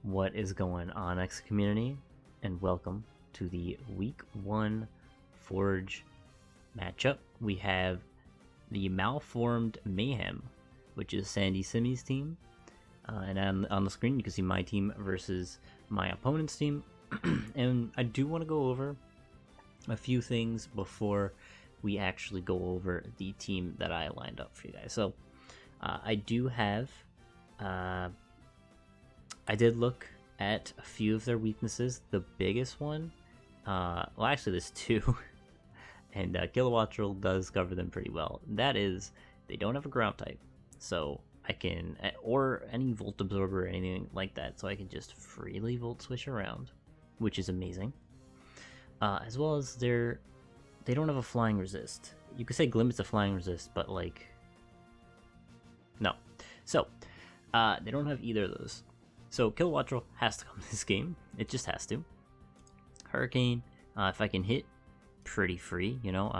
What is going on, X community, and welcome to the Week 1 Forge matchup. We have the Malformed Mayhem, which is Sandy Simi's team, and on the screen you can see my team versus my opponent's team. And I do want to go over a few things before we actually go over the team that I lined up for you guys. So I do have I did look at a few of their weaknesses. The biggest one, well, actually, there's two, and Kilowattrel does cover them pretty well. That is, they don't have a ground type, so I can, or any Volt Absorber or anything like that, so I can just freely Volt Switch around, which is amazing. As well as they don't have a Flying Resist. You could say Glimit's a Flying Resist, but like, no. So, they don't have either of those. So Kilowattrel has to come in this game. It just has to. Hurricane, if I can hit, pretty free, you know.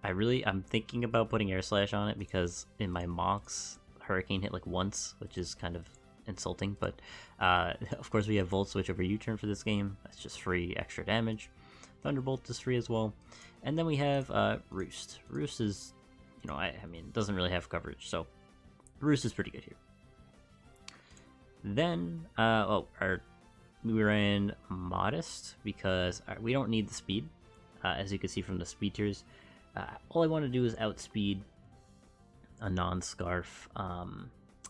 I'm thinking about putting Air Slash on it because in my mocks, Hurricane hit like once, which is kind of insulting. But of course we have Volt Switch over U-turn for this game. That's just free extra damage. Thunderbolt is free as well. And then we have Roost. Roost is, you know, I mean, it doesn't really have coverage, so Roost is pretty good here. Then, we ran Modest because we don't need the speed, as you can see from the speed tiers. All I want to do is outspeed a non-Scarf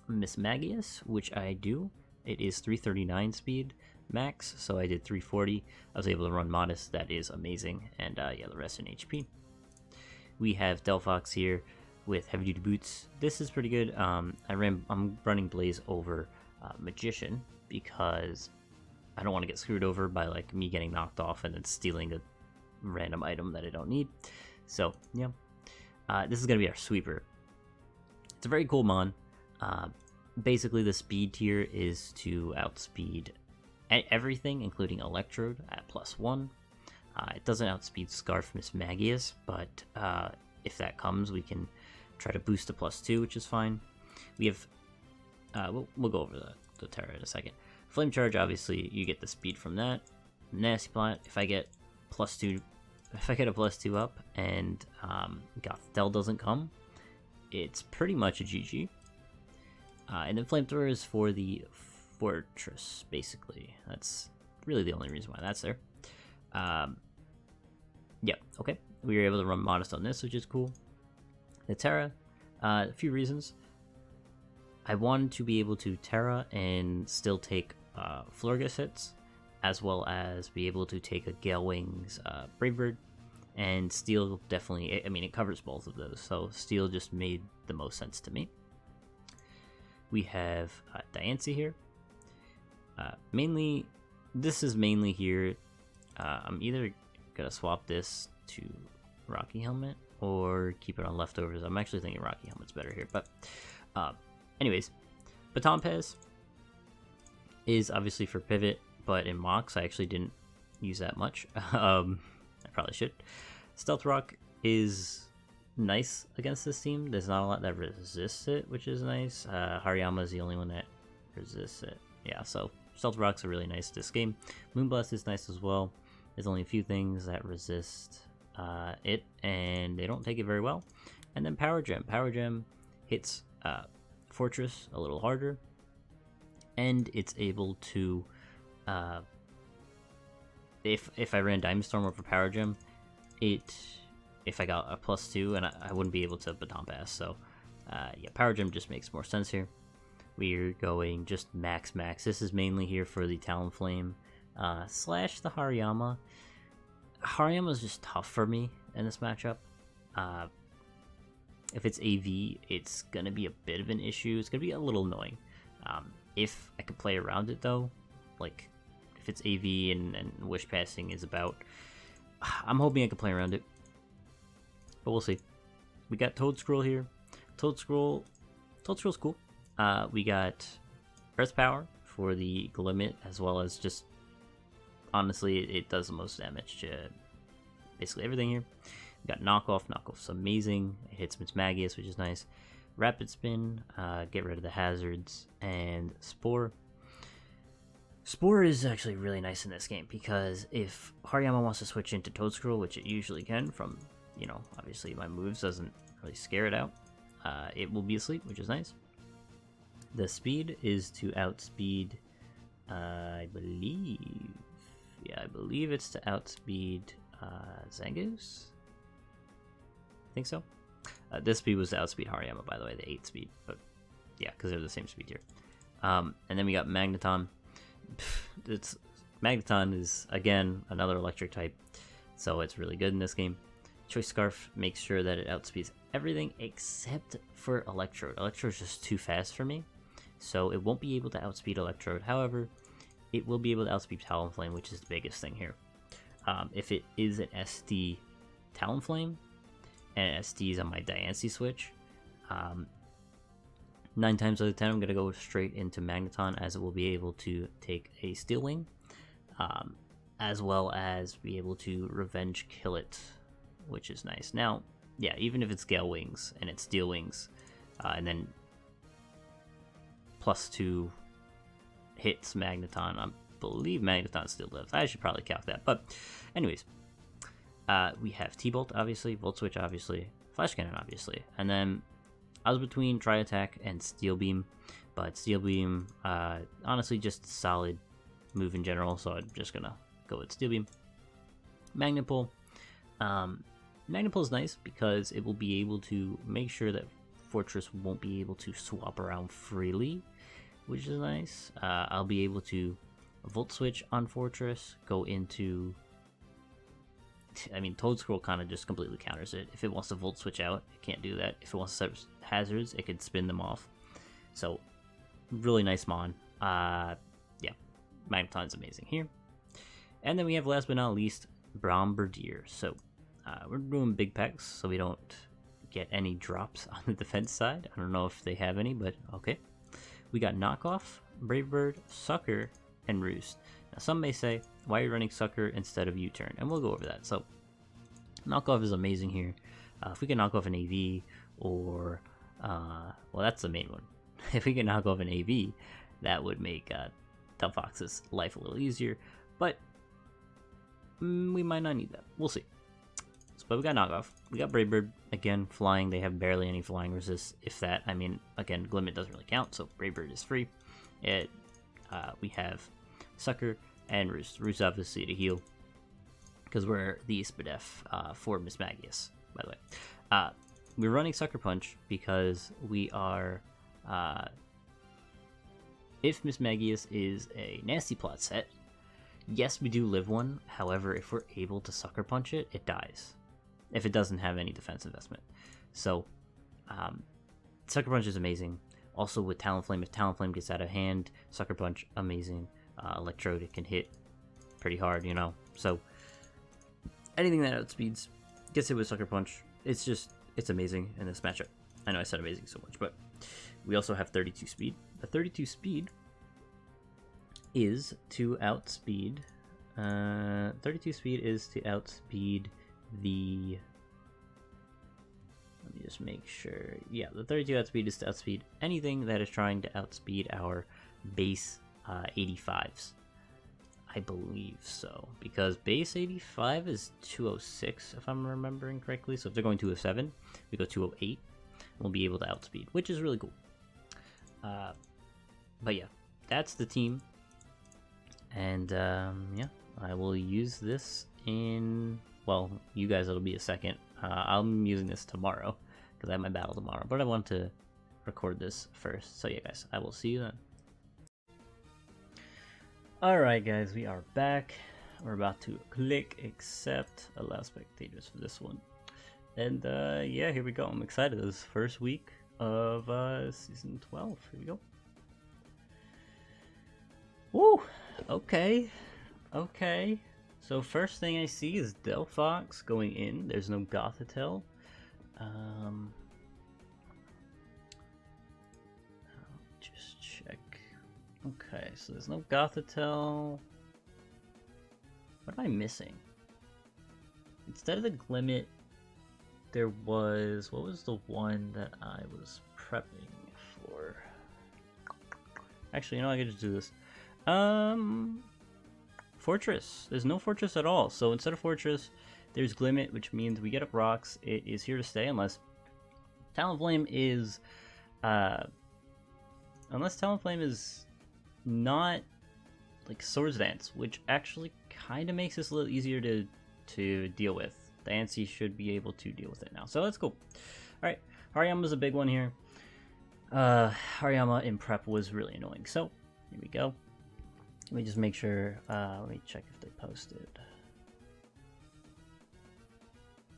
Mismagius, which I do. It is 339 speed max, so I did 340. I was able to run Modest, that is amazing, and yeah, the rest in HP. We have Delphox here with Heavy Duty Boots. This is pretty good. I'm running Blaze over Magician because I don't want to get screwed over by like me getting knocked off and then stealing a random item that I don't need. So yeah, this is gonna be our sweeper. It's a very cool mon. Basically the speed tier is to outspeed everything including Electrode at +1. It doesn't outspeed Scarf Mismagius, but if that comes we can try to boost to +2, which is fine. We have we'll go over the Terra in a second. Flame Charge, obviously, you get the speed from that. Nasty Plot, if I get a +2 up and Gothitelle doesn't come, it's pretty much a GG. And then Flamethrower is for the Fortress, basically. That's really the only reason why that's there. Yeah, okay. We were able to run Modest on this, which is cool. The Terra, a few reasons. I wanted to be able to Terra and still take Florges hits, as well as be able to take a Gale Wings Brave Bird, and Steel definitely, I mean, it covers both of those, so Steel just made the most sense to me. We have Diancie here. This is mainly here. I'm either going to swap this to Rocky Helmet or keep it on Leftovers. I'm actually thinking Rocky Helmet's better here, but anyways, Baton Pez is obviously for pivot, but in mocks I actually didn't use that much. I probably should. Stealth Rock is nice against this team. There's not a lot that resists it, which is nice. Hariyama is the only one that resists it. Yeah, so Stealth Rock's are really nice this game. Moonblast is nice as well. There's only a few things that resist it, and they don't take it very well. And then Power Gem. Power Gem hits Fortress a little harder, and it's able to if I ran Diamond Storm over Power Gem, if I got a +2, and I wouldn't be able to Baton Pass. So yeah, Power Gem just makes more sense here. We're going just max. This is mainly here for the Talonflame slash the Hariyama. Hariyama is just tough for me in this matchup. If it's AV, it's going to be a bit of an issue. It's going to be a little annoying. If I could play around it, though, like if it's AV and Wish Passing is about, I'm hoping I can play around it. But we'll see. We got Toad Scroll here. Toad Scroll's cool. We got Earth Power for the Glimmet, as well as just, honestly, it does the most damage to basically everything here. We got Knockoff. Knockoff's amazing. It hits Mismagius, which is nice. Rapid Spin, get rid of the hazards, and Spore. Spore is actually really nice in this game because if Hariyama wants to switch into Toadscroll, which it usually can from, you know, obviously my moves doesn't really scare it out, it will be asleep, which is nice. The speed is to outspeed, I believe it's to outspeed Zangoose? I think so. This speed was to outspeed Hariyama, by the way, the 8 speed, but yeah, because they're the same speed here. And then we got Magneton. Magneton is, again, another electric type, so it's really good in this game. Choice Scarf makes sure that it outspeeds everything except for Electrode. Electrode's just too fast for me, so it won't be able to outspeed Electrode. However, it will be able to outspeed Talonflame, which is the biggest thing here. If it is an SD Talonflame, and SD is on my Diancie switch, 9 times out of 10 I'm going to go straight into Magneton, as it will be able to take a Steel Wing, as well as be able to Revenge Kill it, which is nice. Now, yeah, even if it's Gale Wings and it's Steel Wings, and then +2 hits Magneton, I believe Magneton still lives. I should probably calc that, but anyways, we have T-Bolt, obviously, Volt Switch, obviously, Flash Cannon, obviously, and then I was between Tri Attack and Steel Beam, but Steel Beam, honestly, just a solid move in general, so I'm just gonna go with Steel Beam. Magnapole. Magnapole is nice because it will be able to make sure that Fortress won't be able to swap around freely, which is nice. I'll be able to Volt Switch on Fortress, go into... I mean, Toadscroll kind of just completely counters it. If it wants to Volt Switch out, it can't do that. If it wants to set hazards, it could spin them off. So, really nice mon. Yeah, Magneton's amazing here. And then we have, last but not least, Bombardier. So, we're doing big packs, so we don't get any drops on the defense side. I don't know if they have any, but okay. We got Knockoff, Brave Bird, Sucker, and Roost. Now, some may say, why are you running Sucker instead of U-Turn? And we'll go over that. So, Knockoff is amazing here. If we can knock off an AV, or, well, that's the main one. If we can knock off an AV, that would make Delphox's life a little easier, but we might not need that. We'll see. So, but we got Knockoff. We got Brave Bird. Again, flying, they have barely any flying resist, if that. I mean, again, Glimmet doesn't really count, so Brave Bird is free. We have Sucker and Roost. Roost obviously to heal, because we're the Spadef for Mismagius, by the way. We're running Sucker Punch because we are... if Mismagius is a Nasty Plot set, yes, we do live one. However, if we're able to Sucker Punch it, it dies. If it doesn't have any defense investment. So, Sucker Punch is amazing. Also with Talonflame, if Talonflame gets out of hand, Sucker Punch, amazing. Electrode, it can hit pretty hard, you know. So, anything that outspeeds gets hit with Sucker Punch. It's amazing in this matchup. I know I said amazing so much, but we also have 32 speed. The 32 speed is to outspeed... 32 speed is to outspeed the... Let me just make sure. Yeah, the 32 outspeed is to outspeed anything that is trying to outspeed our base 85s. I believe so, because base 85 is 206, if I'm remembering correctly. So if they're going 207, we go 208. We'll be able to outspeed, which is really cool. But yeah, that's the team. And yeah, I will use this in... Well, you guys, it'll be a second. I'm using this tomorrow, because I have my battle tomorrow. But I want to record this first. So yeah, guys, I will see you then. Alright, guys, we are back. We're about to click accept, allow spectators for this one. And yeah, here we go. I'm excited. This is first week of season 12. Here we go. Woo! Okay. Okay. So first thing I see is Delphox going in. There's no Gothitelle. I'll just check. Okay, so there's no Gothitelle. What am I missing? Instead of the Glimmet, there was... What was the one that I was prepping for? Actually, you know, I could just do this. Fortress. There's no fortress at all. So instead of fortress, there's Glimmet, which means we get up rocks. It is here to stay unless Talonflame is not like Swords Dance, which actually kind of makes this a little easier to deal with. Diancie should be able to deal with it now. So that's cool. Alright, Hariyama's a big one here. Hariyama in prep was really annoying. So, here we go. Let me just make sure, let me check if they posted.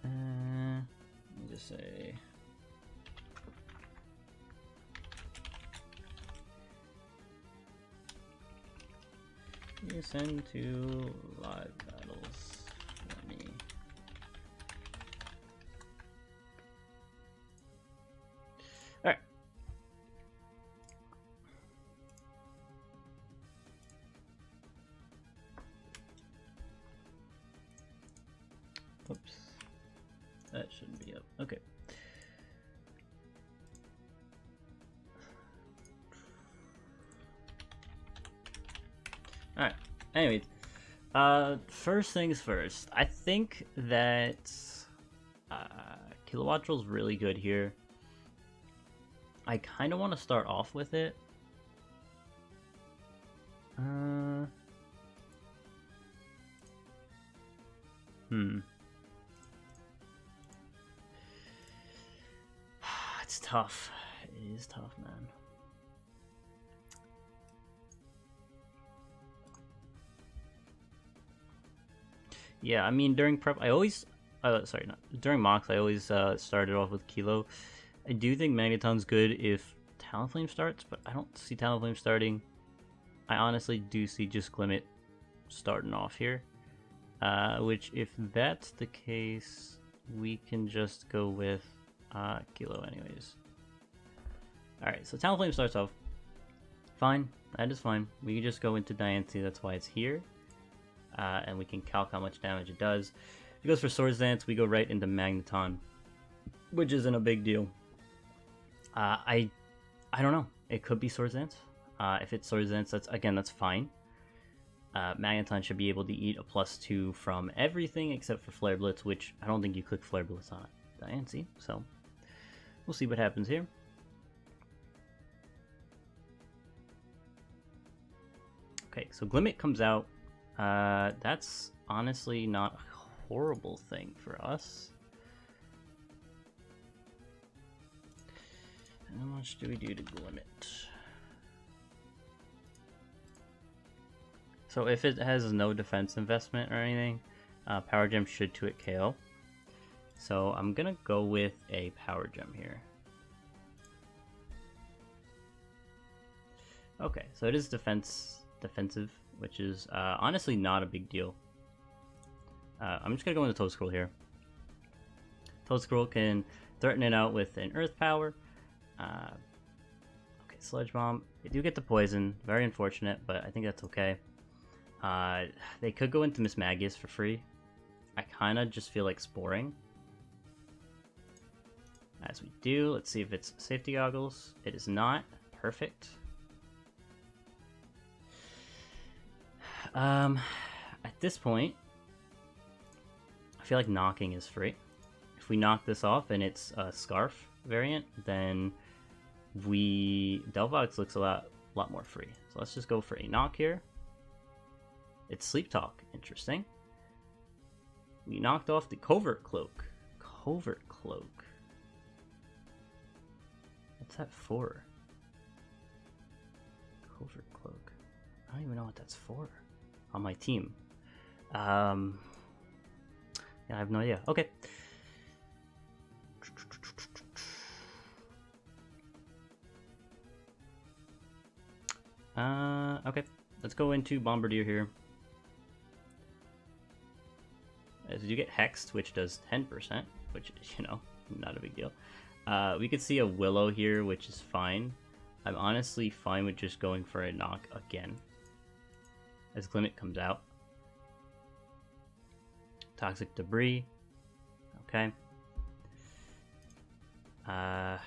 Let me just say... You send to live battles for me. Alright. Oops. That shouldn't be up. Okay. Alright, anyways, first things first, I think that Kilowattrel's really good here. I kind of want to start off with it. It's tough. It is tough, man. Yeah, I mean, during prep, I always... sorry, not during mocks, I always started off with Kilo. I do think Magneton's good if Talonflame starts, but I don't see Talonflame starting. I honestly do see just Glimmet starting off here. Which, if that's the case, we can just go with Kilo anyways. Alright, so Talonflame starts off. Fine, that is fine. We can just go into Diancie, that's why it's here. And we can calc how much damage it does. If it goes for Swords Dance, we go right into Magneton, which isn't a big deal. I don't know. It could be Swords Dance. If it's Swords Dance, that's fine. Magneton should be able to eat a +2 from everything except for Flare Blitz, which I don't think you click Flare Blitz on Diancie. So we'll see what happens here. Okay, so Glimmet comes out. That's honestly not a horrible thing for us. How much do we do to Glimmet? So if it has no defense investment or anything, Power Gem should 2-hit KO. So I'm gonna go with a Power Gem here. Okay, so it is defensive, which is honestly not a big deal. I'm just gonna go into Toad Scroll here. Toad Scroll can threaten it out with an Earth Power. Okay, Sludge Bomb. They do get the poison. Very unfortunate, but I think that's okay. They could go into Mismagius for free. I kind of just feel like Sporing. As we do, let's see if it's Safety Goggles. It is not. Perfect. At this point, I feel like knocking is free. If we knock this off and it's a Scarf variant, then Delphox looks a lot more free. So let's just go for a knock here. It's Sleep Talk. Interesting. We knocked off the Covert Cloak. Covert Cloak. What's that for? Covert Cloak. I don't even know what that's for. On my team. Yeah, I have no idea. Okay. Okay. Let's go into Bombardier here. As you get Hexed, which does 10%, which is, you know, not a big deal. We could see a Willow here, which is fine. I'm honestly fine with just going for a knock again. As Glimmet comes out. Toxic Debris. Okay. How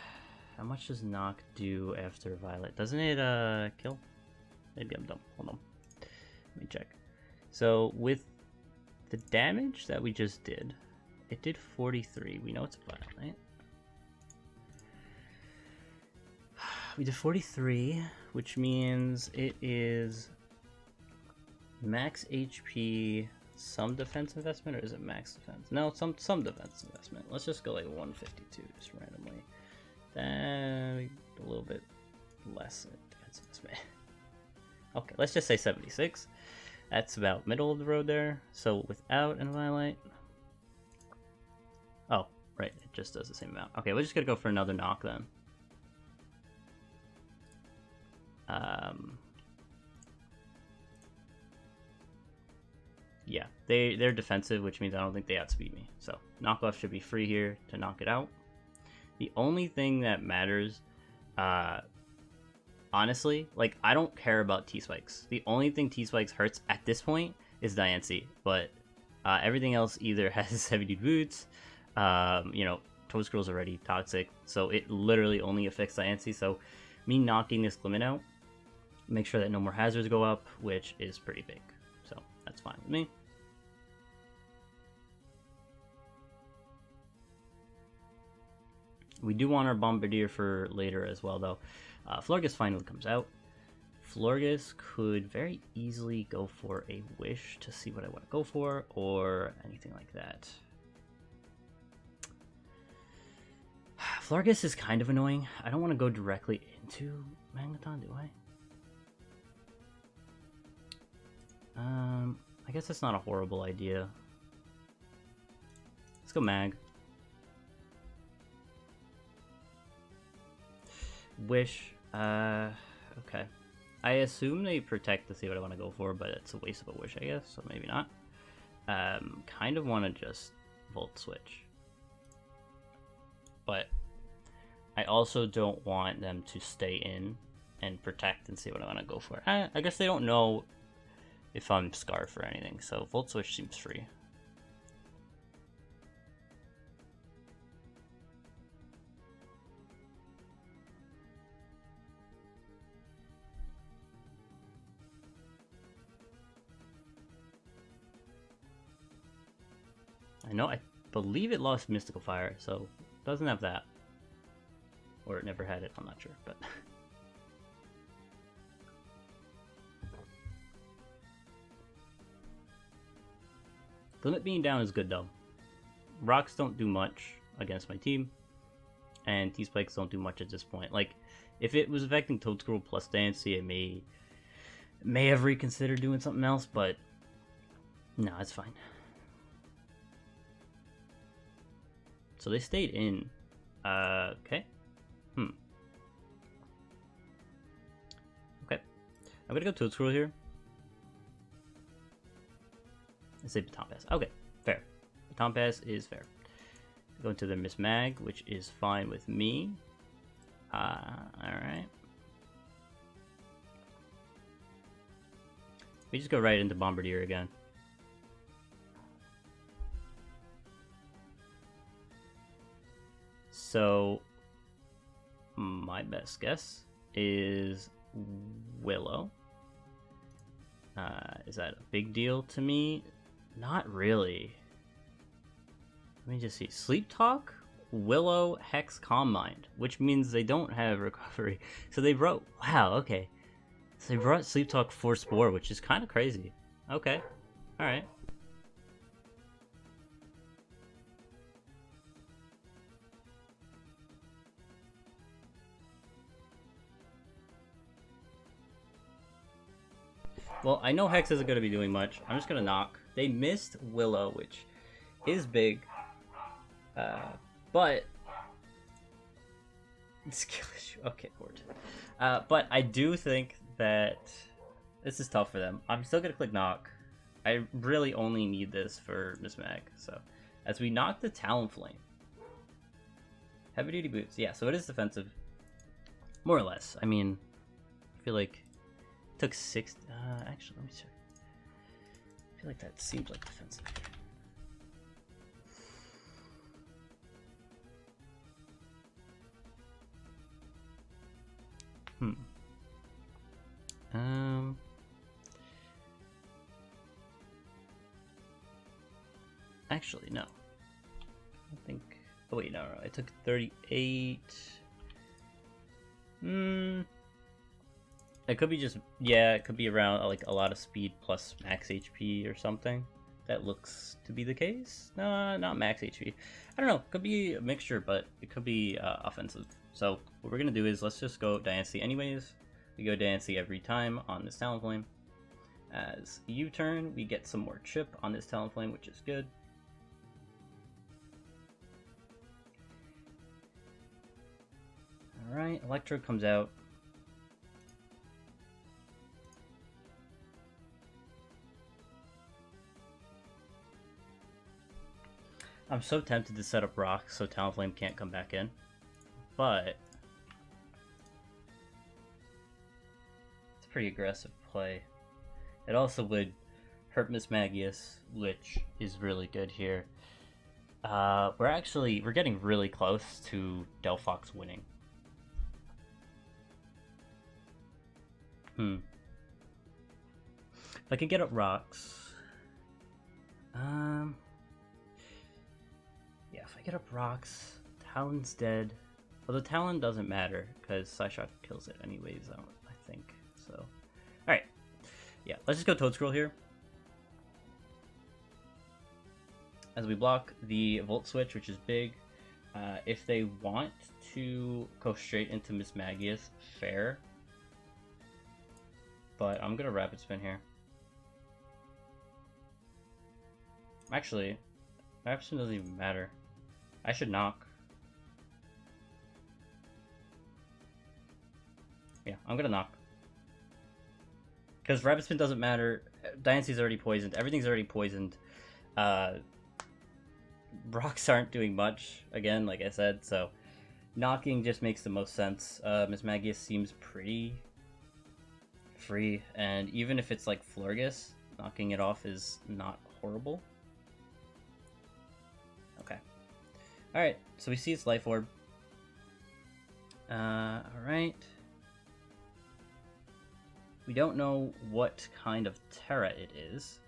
much does knock do after Violet? Doesn't it kill? Maybe I'm dumb. Hold on. Let me check. So with the damage that we just did, it did 43. We know it's a vial, right? We did 43, which means it is max HP, some defense investment, or is it max defense? No, some defense investment. Let's just go like 152, just randomly. Then a little bit less defense investment. Okay, let's just say 76. That's about middle of the road there. So without an Violite. Oh, right, it just does the same amount. Okay, we're just gonna go for another knock then. Yeah, they're defensive, which means I don't think they outspeed me. So knockoff should be free here to knock it out. The only thing that matters, honestly, like, I don't care about T-Spikes. The only thing T-Spikes hurts at this point is Diancie, but everything else either has heavy duty boots, you know, Toad Scroll's already toxic, so it literally only affects Diancie. So me knocking this Glimmin out, make sure that no more hazards go up, which is pretty big. So that's fine with me. We do want our Bombardier for later as well, though. Florges finally comes out. Florges could very easily go for a Wish to see what I want to go for, or anything like that. Florges is kind of annoying. I don't want to go directly into Magneton, do I? I guess that's not a horrible idea. Let's go Mag. Wish. Okay. I assume they protect to see what I want to go for, but it's a waste of a Wish, I guess, so maybe not. Kind of want to just Volt Switch. But I also don't want them to stay in and protect and see what I want to go for. I guess they don't know if I'm Scarf or anything, so Volt Switch seems free. I know, I believe it lost Mystical Fire, so it doesn't have that. Or it never had it, I'm not sure, but... Limit being down is good, though. Rocks don't do much against my team, and T-Spikes don't do much at this point. Like, if it was affecting Toad Scroll plus Diancie, I may have reconsidered doing something else, but no, it's fine. So they stayed in. Okay. Okay. I'm gonna go Toad Scroll here. I say Baton Pass. Okay, fair. Baton Pass is fair. Go into the Miss Mag, which is fine with me. Alright. We just go right into Bombardier again. So, my best guess is Willow. Is that a big deal to me? Not really. Let me just see. Sleep Talk, Willow, Hex, Calm Mind, which means they don't have recovery. So they brought... Wow, okay. So they brought Sleep Talk for Spore, which is kind of crazy. Okay. Alright. Well, I know Hex isn't going to be doing much. I'm just going to knock. They missed Willow, which is big. But... Skill issue. Okay, Lord. But I do think that this is tough for them. I'm still going to click knock. I really only need this for Miss Mag. So, as we knock the Talonflame. Heavy duty boots. Yeah, so it is defensive. More or less. I mean, I feel like... Took 6. Actually, let me check. I feel like that seems like defensive. Actually, no. I think... Oh wait, no, I took 38... It could be just... Yeah, it could be around like a lot of speed plus max HP or something. That looks to be the case. No, not max HP. I don't know. Could be a mixture, but it could be offensive. So what we're going to do is let's just go Dynasty anyways. We go Dynasty every time on this Talonflame. As U-turn, we get some more chip on this Talonflame, which is good. Alright, Electro comes out. I'm so tempted to set up rocks so Talonflame can't come back in, but it's a pretty aggressive play. It also would hurt Mismagius, which is really good here. We're getting really close to Delphox winning. If I can get up rocks, yeah, if I get up rocks, Talon's dead. Although Talon doesn't matter, because Psyshock kills it anyways, I think. So, alright. Yeah, let's just go Toad Scroll here. As we block the Volt Switch, which is big. If they want to go straight into Mismagius, fair. But I'm gonna Rapid Spin here. Actually, Rapid Spin doesn't even matter. I should knock. Yeah, I'm gonna knock. Because Rapid Spin doesn't matter. Dynasty's already poisoned. Everything's already poisoned. Rocks aren't doing much, again, like I said, so knocking just makes the most sense. Mismagius seems pretty free, and even if it's like Florges, knocking it off is not horrible. Okay. Alright, so we see its Life Orb. Alright. We don't know what kind of Terra it is.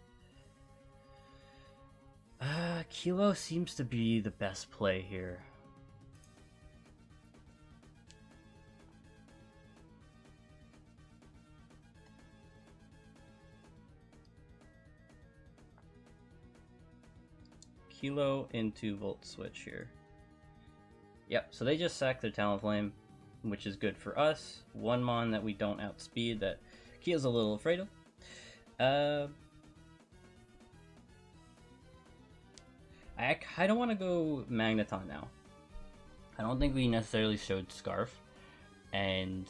Kilo seems to be the best play here. Kilo into Volt Switch here. Yep, so they just sack their Talonflame, which is good for us. One mon that we don't outspeed that Kilo's a little afraid of. I kind of want to go Magneton now. I don't think we necessarily showed Scarf, and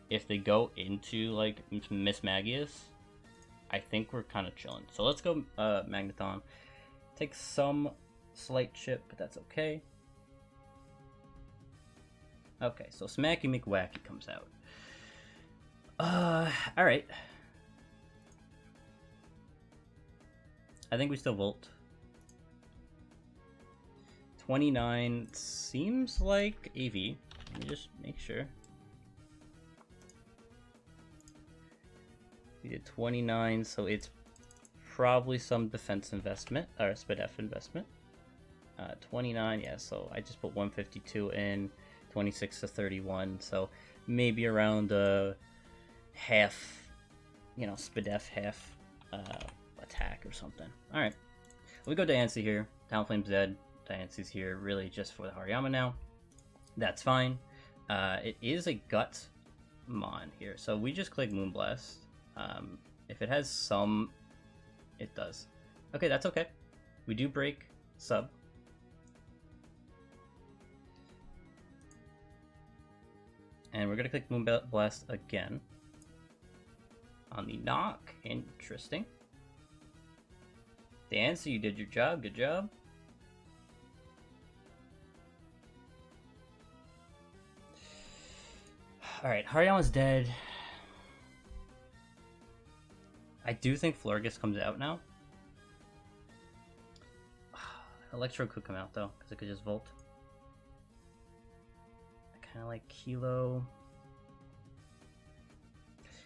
if they go into like Mismagius, I think we're kind of chilling. So let's go Magneton. Take some slight chip, but that's okay. Okay, so Smacky McWacky comes out. Alright. I think we still Volt. 29 seems like AV. Let me just make sure. We did 29, so it's probably some defense investment, or SPDF investment. 29, yeah, so I just put 152 in, 26 to 31, so maybe around half, you know, SPDF, half attack or something. Alright, we go Diancie here. Talonflame's dead. Diancie's here really just for the Hariyama now. That's fine. It is a gut mon here, so we just click Moonblast. If it has some, it does. Okay, that's okay. We do break sub. And we're gonna click Moonblast again on the knock. Interesting. Diancie, you did your job. Good job. Alright, Hariyama's dead. I do think Florges comes out now. Electro could come out though, because it could just Volt. I kind of like Kilo.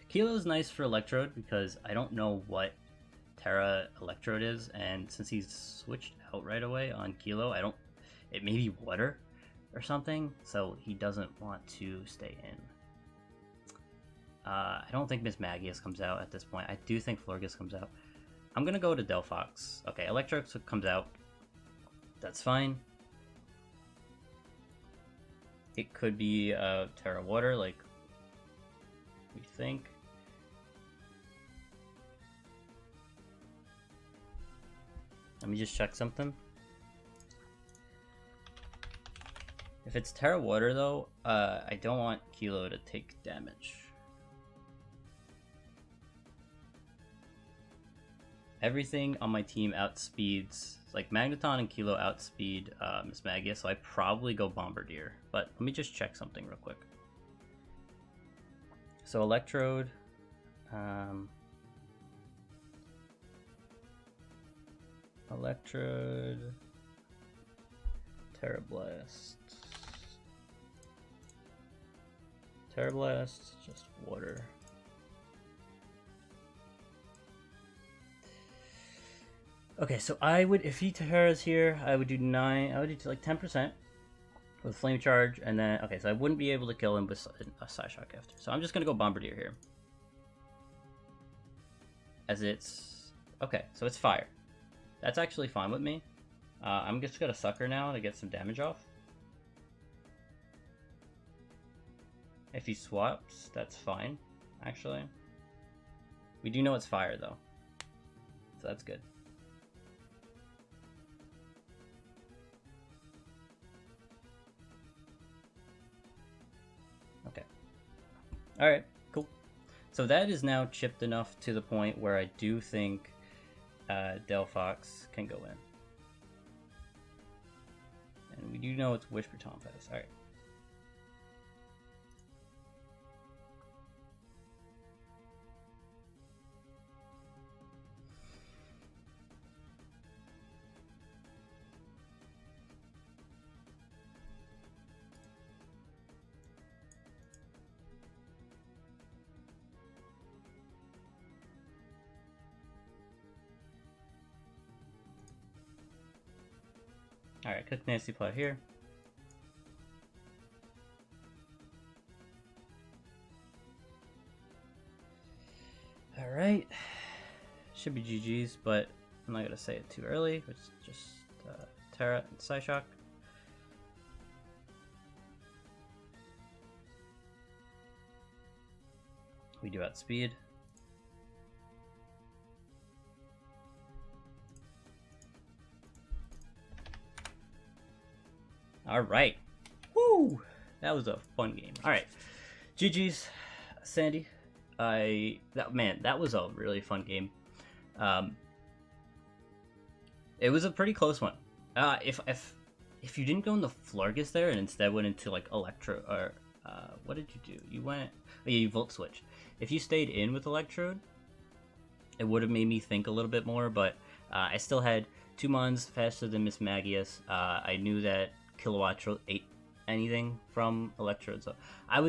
Kilo's nice for Electrode because I don't know what Terra Electrode is, and since he's switched out right away on Kilo, it may be water or something, so he doesn't want to stay in. I don't think Miss Magius comes out at this point. I do think Florges comes out. I'm gonna go to Delphox. Okay, Electrox comes out. That's fine. It could be Terra Water, like we think. Let me just check something. If it's Terra Water, though, I don't want Kilo to take damage. Everything on my team outspeeds, like Magneton and Kilo outspeed Miss Magius, so I probably go Bombardier. But let me just check something real quick. So Electrode, Electrode, Terra Blast, Terra Blast, just water. Okay, so I would, if he Terra's here, I would do like 10% with Flame Charge, and then, okay, so I wouldn't be able to kill him with a Psyshock after. So I'm just gonna go Bombardier here. As it's, okay, so it's fire. That's actually fine with me. I'm just gonna Sucker now to get some damage off. If he swaps, that's fine, actually. We do know it's fire, though. So that's good. Okay. Alright, cool. So that is now chipped enough to the point where I do think Delphox can go in. And we do know it's Whisper Tompaz. Alright. Alright, Cook Nasty Plot here. Alright. Should be GG's, but I'm not gonna say it too early. It's just Terra and Psyshock. We do outspeed. Alright. Woo! That was a fun game. Alright. GG's, Sandy. That was a really fun game. It was a pretty close one. If you didn't go in the Florges there and instead went into like Electro, or what did you do? You went, oh yeah, you Volt Switch. If you stayed in with Electrode, it would have made me think a little bit more, but I still had 2 Mons faster than Miss Magius. I knew that Kilowattrel ate anything from Electrode, so I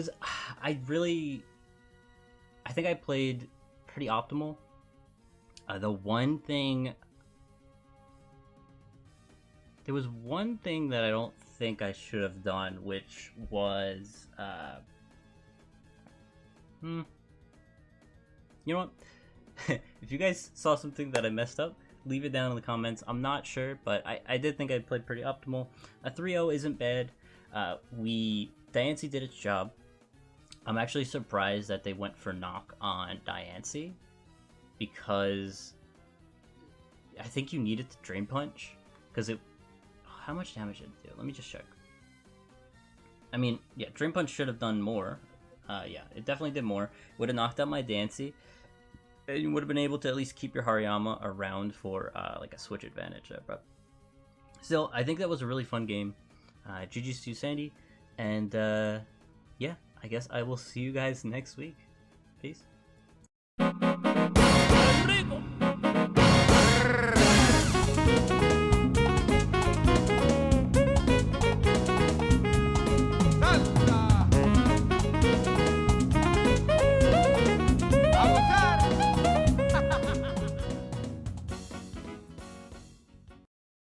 think I played pretty optimal. There was one thing that I don't think I should have done, which was you know what? If you guys saw something that I messed up, leave it down in the comments. I'm not sure, but I did think I played pretty optimal. A 3-0 isn't bad. Diancie did its job. I'm actually surprised that they went for knock on Diancie, because I think you needed to Drain Punch, because how much damage did it do? Let me just check. I mean, yeah, Drain Punch should have done more. Yeah, it definitely did more. Would have knocked out my Diancie. And you would have been able to at least keep your Hariyama around for like a switch advantage there. But still, I think that was a really fun game. GG's to Sandy. And yeah, I guess I will see you guys next week. Peace.